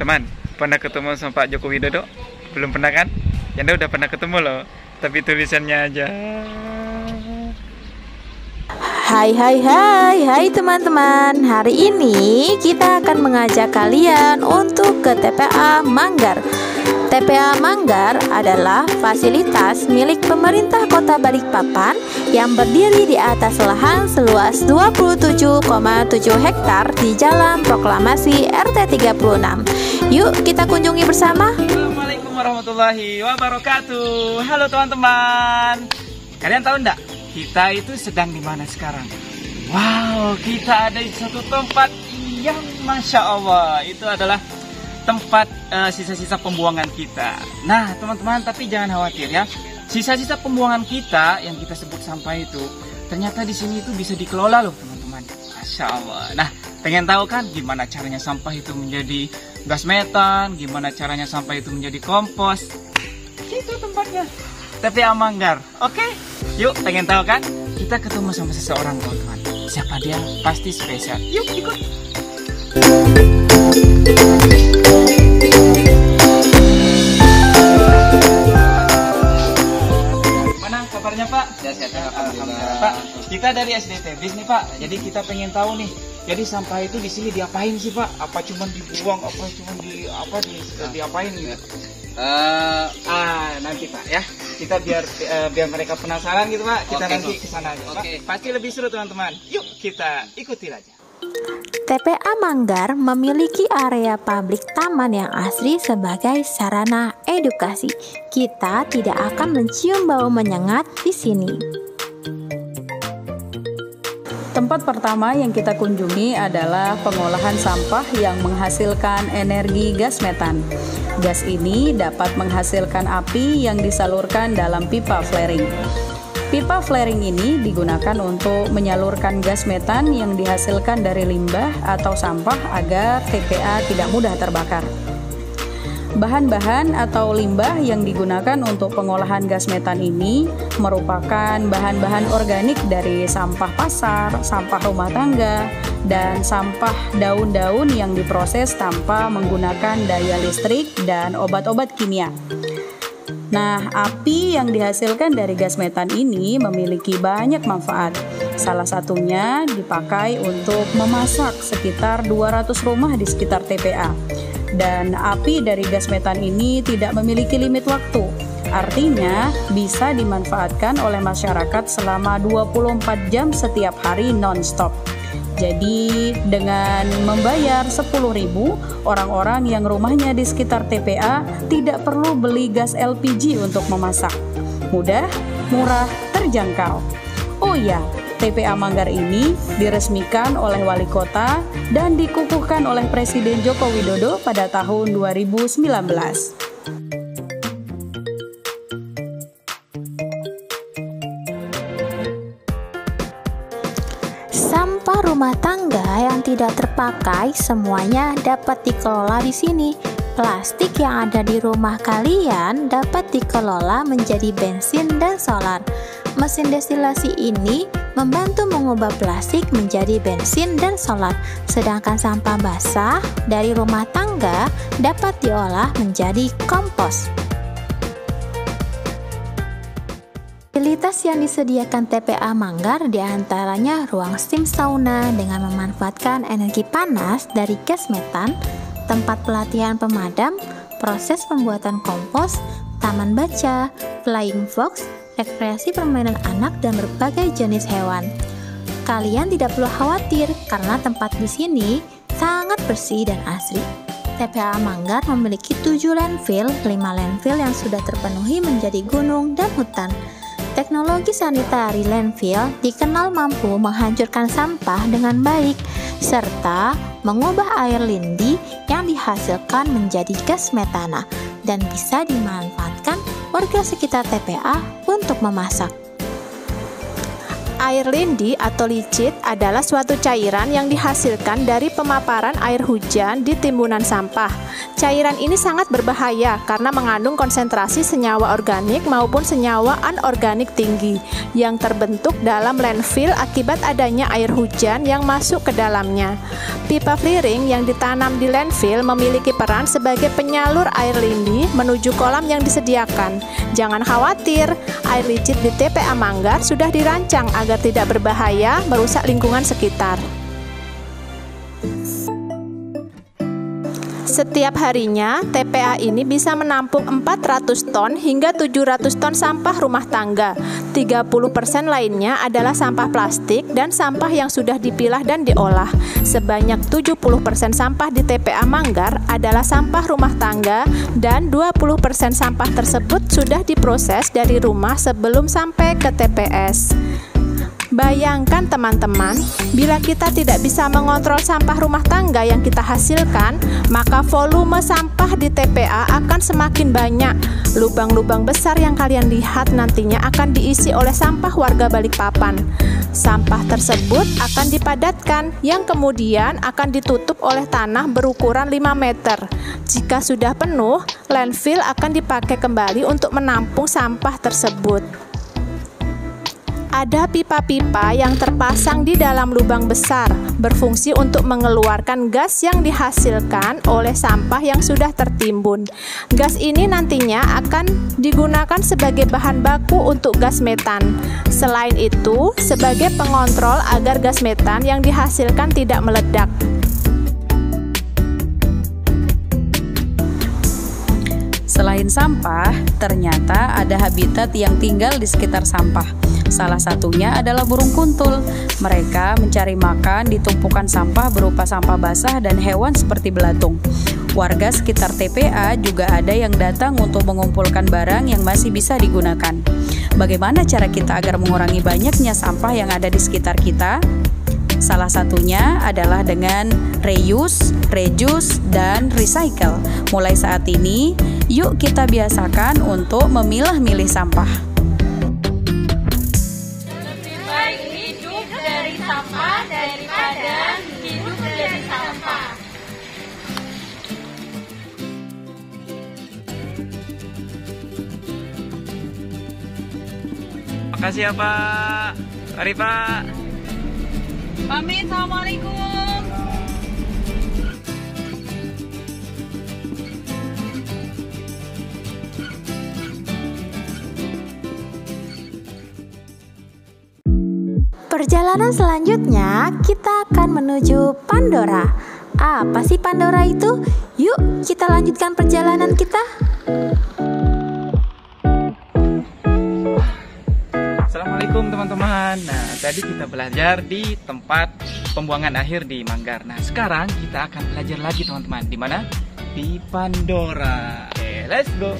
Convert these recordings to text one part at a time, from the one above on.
Teman, pernah ketemu sama Pak Joko Widodo? Belum pernah kan? Yanda udah pernah ketemu loh, tapi tulisannya aja. Hai teman-teman. Hari ini kita akan mengajak kalian untuk ke TPA Manggar. TPA Manggar adalah fasilitas milik pemerintah Kota Balikpapan yang berdiri di atas lahan seluas 27,7 hektar di Jalan Proklamasi RT 36. Yuk kita kunjungi bersama. Assalamualaikum warahmatullahi wabarakatuh. Halo teman-teman. Kalian tahu enggak? Kita itu sedang di mana sekarang? Wow, kita ada di satu tempat yang Masya Allah, itu adalah tempat sisa-sisa pembuangan kita. Nah, teman-teman, tapi jangan khawatir ya. Sisa-sisa pembuangan kita yang kita sebut sampah itu, ternyata di sini itu bisa dikelola loh, teman-teman. Masya Allah. Nah, pengen tahu kan gimana caranya sampah itu menjadi gas metan, gimana caranya sampah itu menjadi kompos? Itu tempatnya. TPA Manggar. Oke? Yuk, pengen tahu kan? Kita ketemu sama seseorang, teman-teman. Siapa dia? Pasti spesial. Yuk, ikut. Mana kabarnya, Pak? Sehat, Alhamdulillah. Pak, kita dari SDT BIS nih, Pak. Jadi kita pengen tahu nih. Jadi sampah itu di sini diapain sih, Pak? Apa cuma dibuang? Apa cuma diapain gitu? Nanti Pak ya, kita biar mereka penasaran gitu Pak, kita nanti ke sana aja Pak. Pasti lebih seru teman-teman. Yuk kita ikuti aja. TPA Manggar memiliki area publik taman yang asri sebagai sarana edukasi. Kita tidak akan mencium bau menyengat di sini. Tempat pertama yang kita kunjungi adalah pengolahan sampah yang menghasilkan energi gas metan. Gas ini dapat menghasilkan api yang disalurkan dalam pipa flaring. Pipa flaring ini digunakan untuk menyalurkan gas metan yang dihasilkan dari limbah atau sampah agar TPA tidak mudah terbakar. Bahan-bahan atau limbah yang digunakan untuk pengolahan gas metan ini merupakan bahan-bahan organik dari sampah pasar, sampah rumah tangga, dan sampah daun-daun yang diproses tanpa menggunakan daya listrik dan obat-obat kimia. Nah, api yang dihasilkan dari gas metan ini memiliki banyak manfaat. Salah satunya dipakai untuk memasak sekitar 200 rumah di sekitar TPA. Dan api dari gas metan ini tidak memiliki limit waktu. Artinya bisa dimanfaatkan oleh masyarakat selama 24 jam setiap hari non-stop. Jadi dengan membayar 10.000, orang-orang yang rumahnya di sekitar TPA tidak perlu beli gas LPG untuk memasak. Mudah, murah, terjangkau. Oh ya, TPA Manggar ini diresmikan oleh Wali Kota dan dikukuhkan oleh Presiden Joko Widodo pada tahun 2019. Sampah rumah tangga yang tidak terpakai semuanya dapat dikelola di sini. Plastik yang ada di rumah kalian dapat dikelola menjadi bensin dan solar. Mesin destilasi ini membantu mengubah plastik menjadi bensin dan solar. Sedangkan sampah basah dari rumah tangga dapat diolah menjadi kompos. Fasilitas yang disediakan TPA Manggar diantaranya ruang steam sauna dengan memanfaatkan energi panas dari gas metan, tempat pelatihan pemadam, proses pembuatan kompos, taman baca, flying fox, rekreasi permainan anak, dan berbagai jenis hewan. Kalian tidak perlu khawatir karena tempat di sini sangat bersih dan asri. TPA Manggar memiliki 7 landfill, 5 landfill yang sudah terpenuhi menjadi gunung dan hutan. Teknologi sanitari landfill dikenal mampu menghancurkan sampah dengan baik, serta mengubah air lindi yang dihasilkan menjadi gas metana dan bisa dimanfaatkan warga sekitar TPA untuk memasak. Air lindi atau licit adalah suatu cairan yang dihasilkan dari pemaparan air hujan di timbunan sampah. Cairan ini sangat berbahaya karena mengandung konsentrasi senyawa organik maupun senyawa anorganik tinggi yang terbentuk dalam landfill akibat adanya air hujan yang masuk ke dalamnya. Pipa fliring yang ditanam di landfill memiliki peran sebagai penyalur air lindi menuju kolam yang disediakan. Jangan khawatir, air licit di TPA Manggar sudah dirancang agar tidak berbahaya merusak lingkungan sekitar. Setiap harinya, TPA ini bisa menampung 400 ton hingga 700 ton sampah rumah tangga. 30% lainnya adalah sampah plastik dan sampah yang sudah dipilah dan diolah. Sebanyak 70% sampah di TPA Manggar adalah sampah rumah tangga dan 20% sampah tersebut sudah diproses dari rumah sebelum sampai ke TPS. Bayangkan teman-teman, bila kita tidak bisa mengontrol sampah rumah tangga yang kita hasilkan, maka volume sampah di TPA akan semakin banyak. Lubang-lubang besar yang kalian lihat nantinya akan diisi oleh sampah warga Balikpapan. Sampah tersebut akan dipadatkan, yang kemudian akan ditutup oleh tanah berukuran 5 meter. Jika sudah penuh, landfill akan dipakai kembali untuk menampung sampah tersebut. Ada pipa-pipa yang terpasang di dalam lubang besar, berfungsi untuk mengeluarkan gas yang dihasilkan oleh sampah yang sudah tertimbun. Gas ini nantinya akan digunakan sebagai bahan baku untuk gas metan. Selain itu, sebagai pengontrol agar gas metan yang dihasilkan tidak meledak. Selain sampah, ternyata ada habitat yang tinggal di sekitar sampah. Salah satunya adalah burung kuntul. Mereka mencari makan di tumpukan sampah berupa sampah basah dan hewan seperti belatung. Warga sekitar TPA juga ada yang datang untuk mengumpulkan barang yang masih bisa digunakan. Bagaimana cara kita agar mengurangi banyaknya sampah yang ada di sekitar kita? Salah satunya adalah dengan reuse, reduce, dan recycle. Mulai saat ini, yuk kita biasakan untuk memilah-milih sampah. Lebih baik hidup dari sampah daripada hidup dari sampah. Makasih ya Pak. Mari Pak. Pamit, assalamualaikum. Perjalanan selanjutnya kita akan menuju Pandora. Apa sih Pandora itu? Yuk kita lanjutkan perjalanan kita. Assalamualaikum teman-teman. Nah, tadi kita belajar di tempat pembuangan akhir di Manggar. Nah, sekarang kita akan belajar lagi teman-teman. Di mana? Di Pandora. Oke, let's go.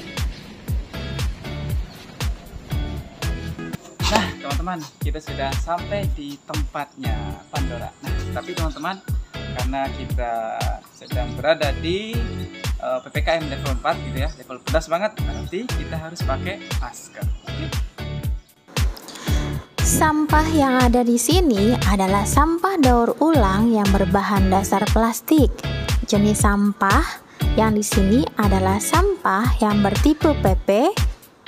Nah, teman-teman, kita sudah sampai di tempatnya Pandora. Nah, tapi teman-teman, karena kita sedang berada di PPKM level 4 gitu ya, level pedas banget, nanti kita harus pakai masker. Oke? Sampah yang ada di sini adalah sampah daur ulang yang berbahan dasar plastik. Jenis sampah yang di sini adalah sampah yang bertipe PP,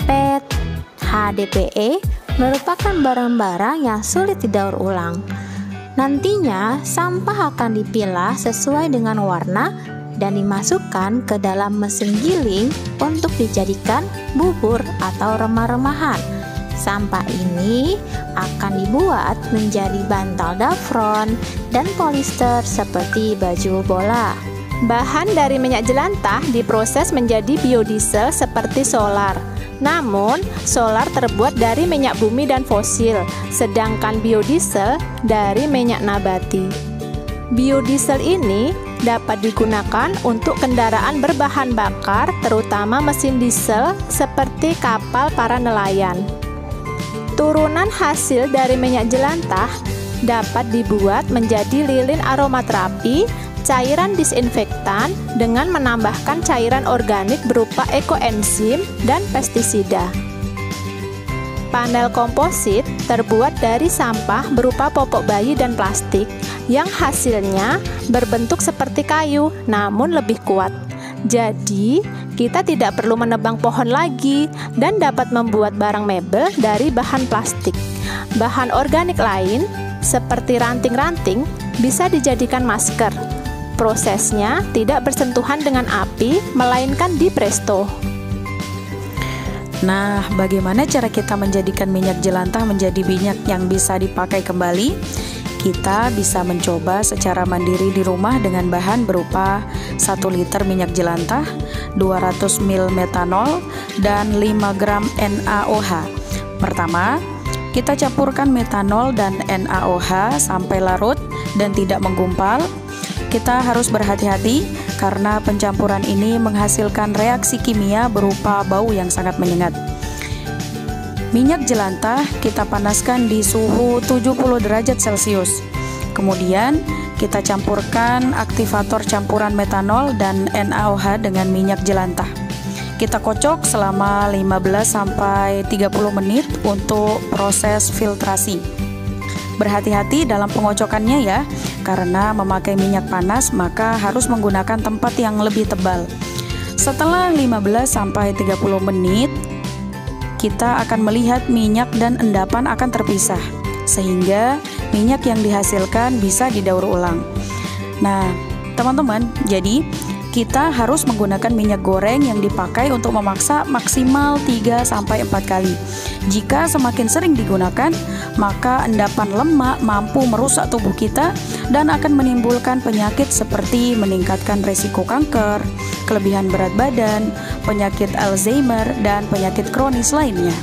PET, HDPE, merupakan barang-barang yang sulit didaur ulang. Nantinya, sampah akan dipilah sesuai dengan warna dan dimasukkan ke dalam mesin giling untuk dijadikan bubur atau remah-remahan. Sampah ini akan dibuat menjadi bantal dafron dan polister seperti baju bola. Bahan dari minyak jelantah diproses menjadi biodiesel seperti solar. Namun, solar terbuat dari minyak bumi dan fosil, sedangkan biodiesel dari minyak nabati. Biodiesel ini dapat digunakan untuk kendaraan berbahan bakar, terutama mesin diesel seperti kapal para nelayan. Turunan hasil dari minyak jelantah dapat dibuat menjadi lilin aromaterapi, cairan disinfektan dengan menambahkan cairan organik berupa ekoenzim dan pestisida. Panel komposit terbuat dari sampah berupa popok bayi dan plastik yang hasilnya berbentuk seperti kayu namun lebih kuat. Jadi, kita tidak perlu menebang pohon lagi dan dapat membuat barang mebel dari bahan plastik. Bahan organik lain, seperti ranting-ranting, bisa dijadikan masker. Prosesnya tidak bersentuhan dengan api, melainkan di presto. Nah, bagaimana cara kita menjadikan minyak jelantah menjadi minyak yang bisa dipakai kembali? Kita bisa mencoba secara mandiri di rumah dengan bahan berupa 1 liter minyak jelantah, 200 ml metanol, dan 5 gram NaOH. Pertama, kita campurkan metanol dan NaOH sampai larut dan tidak menggumpal. Kita harus berhati-hati karena pencampuran ini menghasilkan reaksi kimia berupa bau yang sangat menyengat. Minyak jelantah kita panaskan di suhu 70 derajat Celcius. Kemudian kita campurkan aktivator campuran metanol dan NaOH dengan minyak jelantah. Kita kocok selama 15-30 menit untuk proses filtrasi. Berhati-hati dalam pengocokannya ya, karena memakai minyak panas maka harus menggunakan tempat yang lebih tebal. Setelah 15-30 menit, kita akan melihat minyak dan endapan akan terpisah, sehingga minyak yang dihasilkan bisa didaur ulang. Nah, teman-teman, jadi kita harus menggunakan minyak goreng yang dipakai untuk memasak maksimal 3-4 kali. Jika semakin sering digunakan, maka endapan lemak mampu merusak tubuh kita dan akan menimbulkan penyakit seperti meningkatkan resiko kanker, kelebihan berat badan, penyakit Alzheimer, dan penyakit kronis lainnya.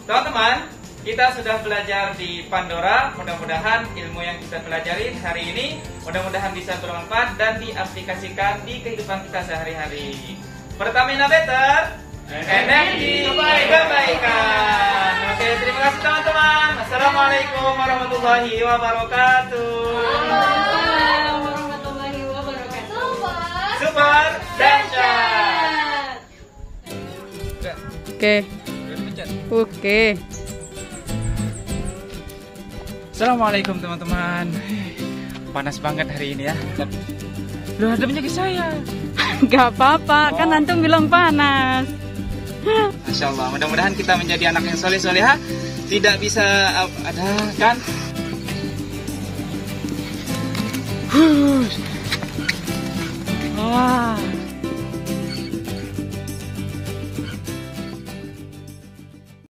Teman-teman, kita sudah belajar di Pandora. Mudah-mudahan ilmu yang kita pelajari hari ini mudah-mudahan bisa bermanfaat dan diaplikasikan di kehidupan kita sehari-hari. Pertamina Better, energi kebaikan. Oke, terima kasih teman-teman. Assalamualaikum warahmatullahi wabarakatuh. Waalaikumsalam warahmatullahi wabarakatuh. Super dahsyat. Oke. Assalamualaikum teman-teman. Panas banget hari ini ya. Loh, ada minyak saya. Gak apa-apa, kan antum bilang panas. Masya Allah, mudah-mudahan kita menjadi anak yang soleh-soleha. Tidak bisa ada kan? Wah.